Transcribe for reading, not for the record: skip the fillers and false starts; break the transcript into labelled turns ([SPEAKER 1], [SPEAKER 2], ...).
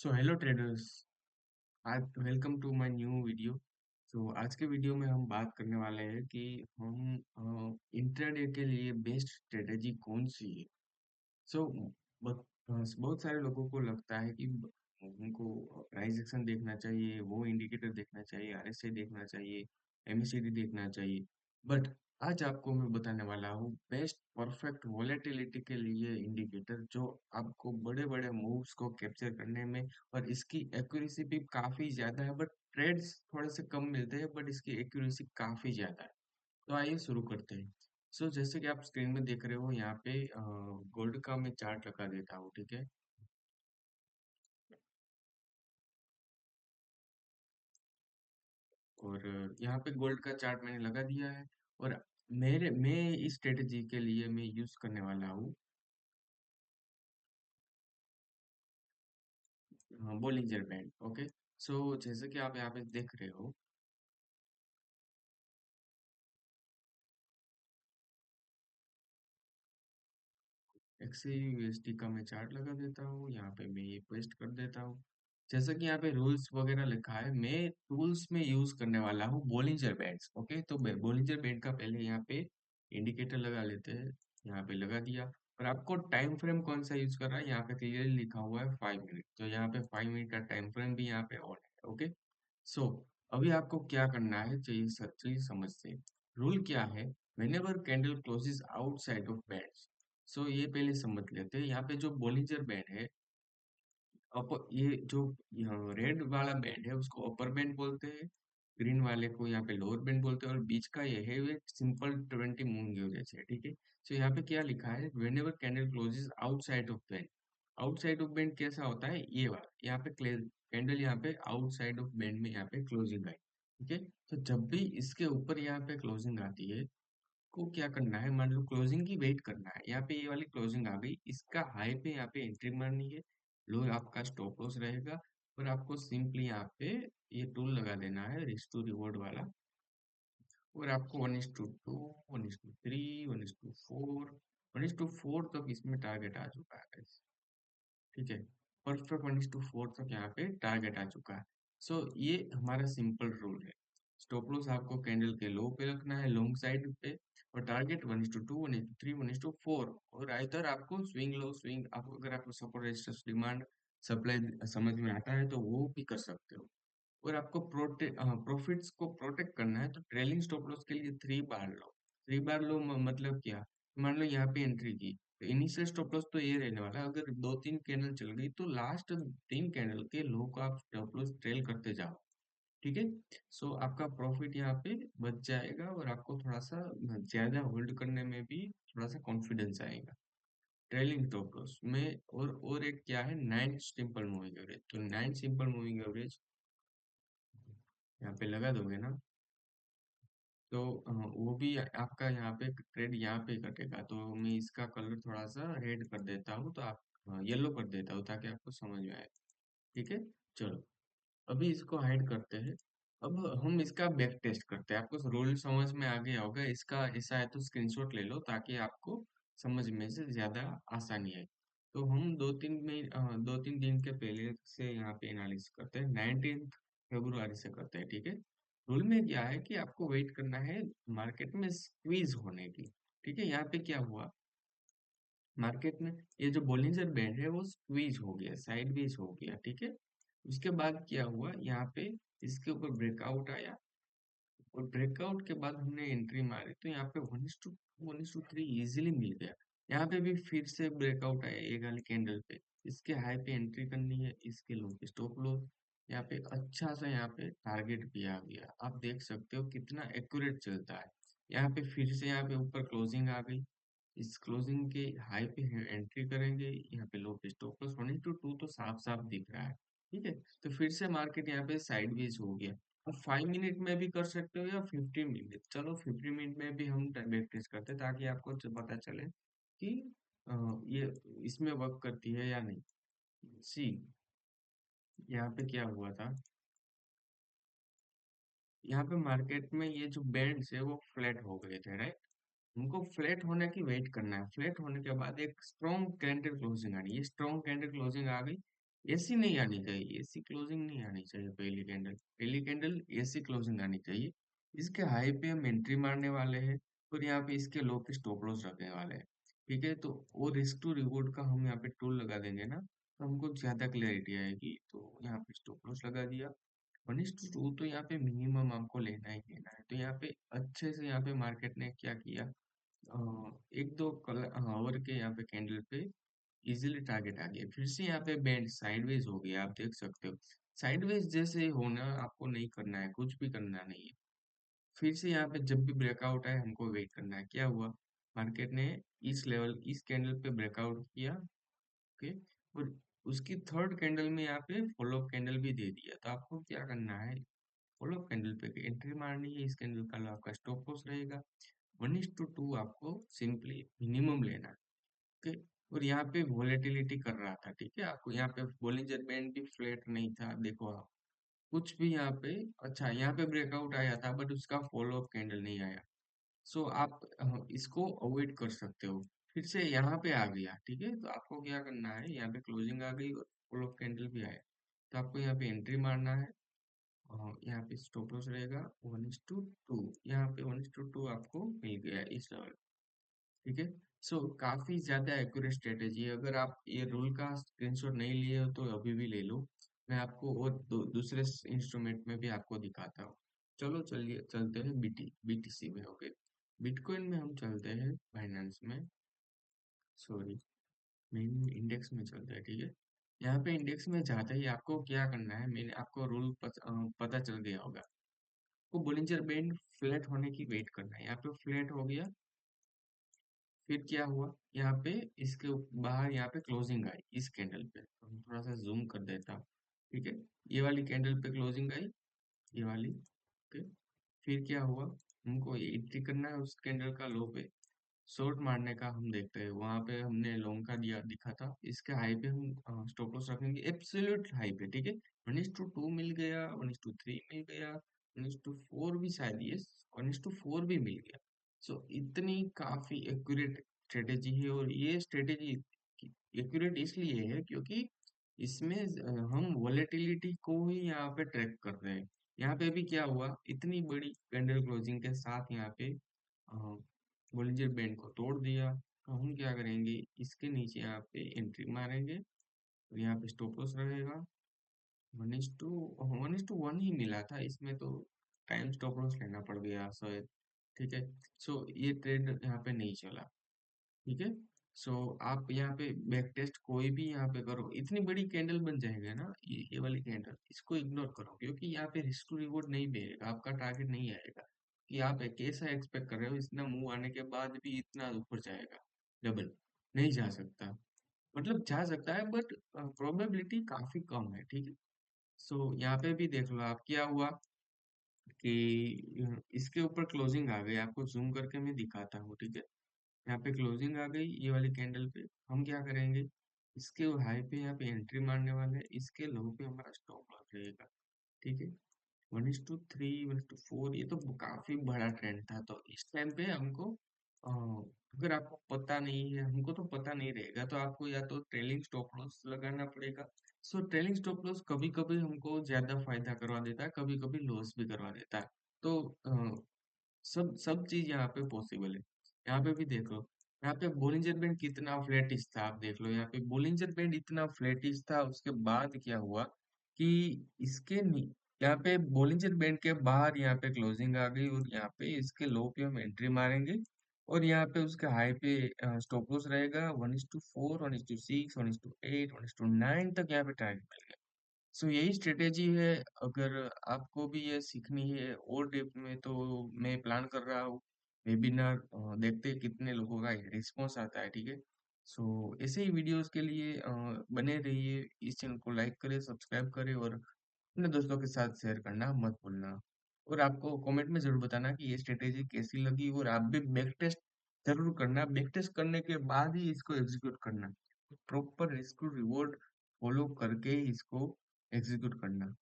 [SPEAKER 1] सो hello traders. आज welcome to my new video. आज के वीडियो में हम बात करने वाले हैं कि हम इंट्राडे के लिए बेस्ट स्ट्रेटेजी कौन सी है। सो बहुत सारे लोगों को लगता है कि उनको प्राइस एक्शन देखना चाहिए, वो इंडिकेटर देखना चाहिए, आरएसआई देखना चाहिए, एमएसीडी देखना चाहिए। बट आज आपको मैं बताने वाला हूँ बेस्ट परफेक्ट वॉलेटिलिटी के लिए इंडिकेटर जो आपको बड़े बड़े मूव्स को कैप्चर करने में, और इसकी एक्यूरेसी भी काफी ज्यादा है। बट ट्रेड्स थोड़े से कम मिलते हैं, बट इसकी एक्यूरेसी काफी ज्यादा है। तो आइए शुरू करते हैं। जैसे कि आप स्क्रीन में देख रहे हो यहाँ पे गोल्ड का मैं चार्ट लगा देता हूँ, ठीक है। और यहाँ पे गोल्ड का चार्ट मैंने लगा दिया है। और मैं इस स्ट्रेटेजी के लिए मैं यूज करने वाला हूँ बोलिंजर बैंड। ओके। जैसे कि आप यहाँ पे देख रहे हो, XAUSD का मैं चार्ट लगा देता हूँ, यहाँ पे मैं ये पेस्ट कर देता हूँ। जैसा कि यहाँ पे रूल्स वगैरह लिखा है, मैं टूल्स में यूज करने वाला हूँ बोलिंजर बैंड्स। ओके, तो बोलिंजर बैंड का पहले यहाँ पे इंडिकेटर लगा लेते हैं। यहाँ पे लगा दिया। और आपको टाइम फ्रेम कौन सा यूज कर रहा है, यहाँ पे क्लियरली लिखा हुआ है 5 मिनट, तो यहाँ पे 5 मिनट का टाइम फ्रेम भी यहाँ पे ऑन है। ओके। सो अभी आपको क्या करना है चाहिए, चलिए समझते हैं। रूल क्या है, whenever candle closes outside of bands। ये पहले समझ लेते हैं। यहाँ पे जो बोलिंजर बैंड है, अप ये जो रेड वाला बैंड है उसको अपर बैंड बोलते हैं, ग्रीन वाले को यहाँ पे लोअर बैंड बोलते हैं, और बीच का ये है वे सिंपल 20 मूविंग एवरेज है, ठीक है। यहाँ पे क्या लिखा है, whenever candle closes outside of band. Outside of band कैसा होता है, ये वाला यहाँ पे कैंडल यहाँ पे आउटसाइड ऑफ बैंड में यहाँ पे क्लोजिंग आई, ठीक है। तो जब भी इसके ऊपर यहाँ पे क्लोजिंग आती है, को क्या करना है, मान लो क्लोजिंग की वेट करना है। यहाँ पे ये वाली क्लोजिंग आ गई, इसका हाई पे यहाँ पे एंट्री मारनी है, लो आपका स्टॉप लॉस रहेगा। और आपको सिंपली यहाँ पे ये टूल लगा देना है रिस्क टू रिवॉर्ड वाला। और आपको 1:2, 1:3, 1:4, 1:4 तक इसमें टारगेट आ चुका है guys, ठीक है। परफेक्ट 1:4 तक यहाँ पे टारगेट आ चुका है। ये हमारा सिंपल रूल है। स्टॉप लॉस आपको कैंडल के लो पे रखना है, लॉन्ग साइड पे। और टारगेट 1:2, 1:3, 1:4। और इधर आपको स्विंग लो स्विंग, आप अगर आपको सपोर्ट रेजिस्टेंस डिमांड सप्लाई समझ में आता है तो वो भी कर सकते हो। और आपको प्रॉफिट्स को प्रोटेक्ट करना है तो ट्रेलिंग स्टॉप लॉस के लिए 3 बार लो। 3 बार लो मतलब क्या, मान लो यहाँ पे एंट्री की, तो इनिशियल स्टॉप लॉस तो ये रहने वाला है। अगर 2-3 कैंडल चल गई तो लास्ट 3 कैंडल के लो को आप स्टॉप लॉस ट्रेल करते जाओ, ठीक है। आपका प्रॉफिट यहाँ पे बच जाएगा, और आपको थोड़ा सा ज्यादा होल्ड करने में भी थोड़ा सा कॉन्फिडेंस आएगा ट्रेलिंग स्टॉप लॉस में। और एक क्या है, 9 सिंपल मूविंग एवरेज। तो 9 सिंपल मूविंग एवरेज यहाँ पे लगा दोगे ना, तो वो भी आपका यहाँ पे ट्रेड यहाँ पे कटेगा। तो मैं इसका कलर थोड़ा सा रेड कर देता हूँ, तो आप येलो कर देता हूँ ताकि आपको समझ में आए, ठीक है। चलो, अभी इसको हाइड करते हैं। अब हम इसका बैक टेस्ट करते हैं। आपको रूल समझ में आ गया होगा इसका, ऐसा है तो स्क्रीनशॉट ले लो ताकि आपको समझ में से ज्यादा आसानी है। तो हम 2-3 दिन के पहले से यहाँ पे एनालिसिस करते हैं, 19 फरवरी से करते हैं, ठीक है। रूल में क्या है कि आपको वेट करना है मार्केट में स्क्वीज होने की, ठीक है। यहाँ पे क्या हुआ, मार्केट में ये जो बोलिंजर बैंड है वो स्क्वीज हो गया, साइडवेज हो गया, ठीक है। उसके बाद क्या हुआ, यहाँ पे इसके ऊपर ब्रेकआउट आया, और ब्रेकआउट के बाद हमने एंट्री मारी तो यहाँ पे 1:2, 1:3 इजीली मिल गया। यहाँ पे भी फिर से ब्रेकआउट आया एक वाली कैंडल पे, इसके हाई पे एंट्री करनी है, इसके लो पे स्टॉप लो। यहाँ पे अच्छा सा यहाँ पे टारगेट भी आ गया, आप देख सकते हो कितना एक्यूरेट चलता है। यहाँ पे फिर से यहाँ पे ऊपर क्लोजिंग आ गई, इस क्लोजिंग के हाई पे एंट्री करेंगे, यहाँ पे लो पे स्टॉप लॉस 1:2 तो साफ साफ दिख रहा है, ठीक है। तो फिर से मार्केट यहाँ पे साइडवेज हो गया। आप 5 मिनट में भी कर सकते हो या 15 मिनट, चलो 15 मिनट में भी हम बैक टेस्ट करते हैं ताकि आपको पता चले कि ये इसमें वर्क करती है या नहीं। सी, यहाँ पे क्या हुआ था, यहाँ पे मार्केट में ये जो बैंड्स है वो फ्लैट हो गए थे, राइट। हमको फ्लैट होने की वेट करना है, फ्लैट होने के बाद एक स्ट्रॉन्ग कैंडल क्लोजिंग आनी है, स्ट्रॉन्ग कैंडल क्लोजिंग आ गई। ऐसी नहीं आनी चाहिए, ऐसी क्लोजिंग नहीं आनी चाहिए। पहली कैंडल ऐसी क्लोजिंग आनी चाहिए। इसके हाई पे हम एंट्री मारने वाले हैं और यहाँ पे इसके लो पे स्टॉप लॉस रखने वाले हैं। ठीक है, तो वो रिस्क टू रिवॉर्ड का हम यहाँ पे टूल लगा देंगे ना, तो हमको ज्यादा क्लैरिटी आएगी। तो यहाँ पे स्टॉप लॉस लगा दिया। 1:2 तो यहाँ पे मिनिमम आपको लेना ही लेना है। तो यहाँ पे अच्छे से यहाँ पे मार्केट ने क्या किया, एक दो आवर के यहाँ पे कैंडल पे इजीली टारगेट आ गया। फिर से यहाँ पे बैंड साइडवेज हो गया, आप देख सकते हो। साइडवेज जैसे होना आपको नहीं करना है, कुछ भी करना नहीं है। फिर से यहाँ पे जब भी ब्रेकआउट आए हमको वेट करना है। क्या हुआ, मार्केट ने इस लेवल इस कैंडल पे ब्रेकआउट किया। ओके, और उसकी थर्ड कैंडल में यहाँ पे फॉलो अप कैंडल भी दे दिया। तो आपको क्या करना है, फॉलो अप कैंडल पे एंट्री मारनी है। इस कैंडल का आपका स्टॉप लॉस रहेगा। 1:2 आपको सिंपली मिनिमम लेना है। ओके, और यहाँ पे वॉलेटिलिटी कर रहा था। ठीक है, आपको यहाँ पे बोलिंजर बैंड भी फ्लैट नहीं था, देखो आप कुछ भी यहाँ पे। अच्छा, यहाँ पे ब्रेकआउट आया था बट उसका फॉलो अप कैंडल नहीं आया। सो आप इसको अवॉइड कर सकते हो। फिर से यहाँ पे आ गया, ठीक है, तो आपको क्या करना है, यहाँ पे क्लोजिंग आ गई और फॉलो अप कैंडल भी आया। तो आपको यहाँ पे एंट्री मारना है। यहाँ पे स्टॉप लॉस रहेगा 1:2। यहाँ पे 1:2 आपको मिल गया इस लेवल। ठीक है, सो काफी ज्यादा एक्यूरेट स्ट्रेटेजी है। अगर आप ये रूल का स्क्रीनशॉट नहीं लिए हो तो अभी भी ले लो। मैं आपको और दूसरे इंस्ट्रूमेंट में भी आपको दिखाता हूँ। चलो चलिए चलते हैं बीटीसी में। ओके, बिटकॉइन में हम चलते हैं, बाइनेंस में, सॉरी, मेन इंडेक्स में चलते हैं। ठीक है, यहाँ पे इंडेक्स में जाते ही आपको क्या करना है, मैंने आपको रूल पता चल गया होगा। को बोलिंजर बैंड फ्लैट होने की वेट करना है। यहाँ पे फ्लैट हो गया। फिर क्या हुआ, यहाँ पे इसके बाहर यहाँ पे क्लोजिंग आई इस कैंडल पे। तो हम थोड़ा सा जूम कर देता हूँ। ठीक है, ये वाली कैंडल पे क्लोजिंग आई, ये वाली। ओके, फिर क्या हुआ, हमको एंट्री करना है उस कैंडल का लो पे। शॉर्ट मारने का हम देखते हैं, वहां पे हमने लॉन्ग का दिया दिखा था। इसके हाई पे हम स्टॉप लॉस रखेंगे, एब्सोल्यूट हाई पे। ठीक है, 1:2 मिल गया, 1:3 मिल गया, 1:4 भी शायद, ये 1:4 भी मिल गया। सो इतनी काफी एक्यूरेट स्ट्रेटेजी है। और ये स्ट्रेटेजी एक्यूरेट इसलिए है क्योंकि इसमें हम वॉलेटिलिटी को ही यहाँ पे ट्रैक कर रहे हैं। यहाँ पे भी क्या हुआ, इतनी बड़ी कैंडल क्लोजिंग के साथ यहाँ पे बोलिंजर बैंड को तोड़ दिया। तो हम क्या करेंगे, इसके नीचे यहाँ पे एंट्री मारेंगे और यहाँ पे स्टॉप लॉस रहेगा। 1:1 ही मिला था इसमें, तो टाइम स्टॉप लॉस लेना पड़ गया शायद। ठीक है, सो ये ट्रेड यहाँ पे नहीं चला। ठीक है, सो आप यहाँ पे बैक टेस्ट कोई भी यहाँ पे करो, इतनी बड़ी कैंडल बन जाएगा ना, ये वाली कैंडल, इसको इग्नोर करो क्योंकि यहाँ पे रिस्क टू रिवॉर्ड नहीं मिलेगा, आपका टारगेट नहीं आएगा। कि आप कैसा एक्सपेक्ट कर रहे हो, इतना मूव आने के बाद भी इतना ऊपर जाएगा, डबल नहीं जा सकता। मतलब जा सकता है बट प्रोबेबिलिटी काफी कम है। ठीक है, सो यहाँ पे भी देख लो आप क्या हुआ कि इसके ऊपर क्लोजिंग आ गई। आपको जूम करके मैं दिखाता हूँ। ठीक है, यहाँ पे क्लोजिंग आ गई ये वाली कैंडल पे। हम क्या करेंगे, इसके हाई पे यहाँ पे एंट्री मारने वाले हैं, इसके लो पे हमारा स्टॉप लॉस रहेगा। ठीक है, 1:3 1:4, ये तो काफी बड़ा ट्रेंड था। तो इस टाइम पे हमको अगर आपको पता नहीं है, हमको तो पता नहीं रहेगा, तो आपको या तो ट्रेलिंग स्टॉप लॉस लगाना पड़ेगा। सो ट्रेलिंग स्टॉप लॉस कभी कभी हमको ज्यादा फायदा करवा देता है, कभी कभी लॉस भी करवा देता है। तो सब सब चीज यहाँ पे पॉसिबल है। यहाँ पे भी देखो, यहाँ पे बोलिंजर बैंड कितना फ्लैटिश था, आप देख लो। यहाँ पे बोलिंजर बैंड इतना फ्लैटिश था, उसके बाद क्या हुआ कि इसके यहाँ पे बोलिंजर बैंड के बाहर यहाँ पे क्लोजिंग आ गई और यहाँ पे इसके लो पे हम एंट्री मारेंगे। और यहाँ पे उसके हाई पे स्टॉप लॉस रहेगा 1:4 1:6 1:8 1:9 तक यहाँ पे टारगेट मिल गया। सो यही स्ट्रेटेजी है। अगर आपको भी ये सीखनी है और डेप्थ में, तो मैं प्लान कर रहा हूँ वेबिनार। देखते हैं कितने लोगों का रिस्पॉन्स आता है। ठीक है, सो ऐसे ही वीडियोस के लिए बने रहिए। इस चैनल को लाइक करें, सब्सक्राइब करें और अपने दोस्तों के साथ शेयर करना मत भूलना। और आपको कमेंट में जरूर बताना कि ये स्ट्रेटेजी कैसी लगी, और आप भी बैक टेस्ट जरूर करना। बैक टेस्ट करने के बाद ही इसको एग्जीक्यूट करना, प्रॉपर रिस्क रिवॉर्ड फॉलो करके ही इसको एग्जीक्यूट करना।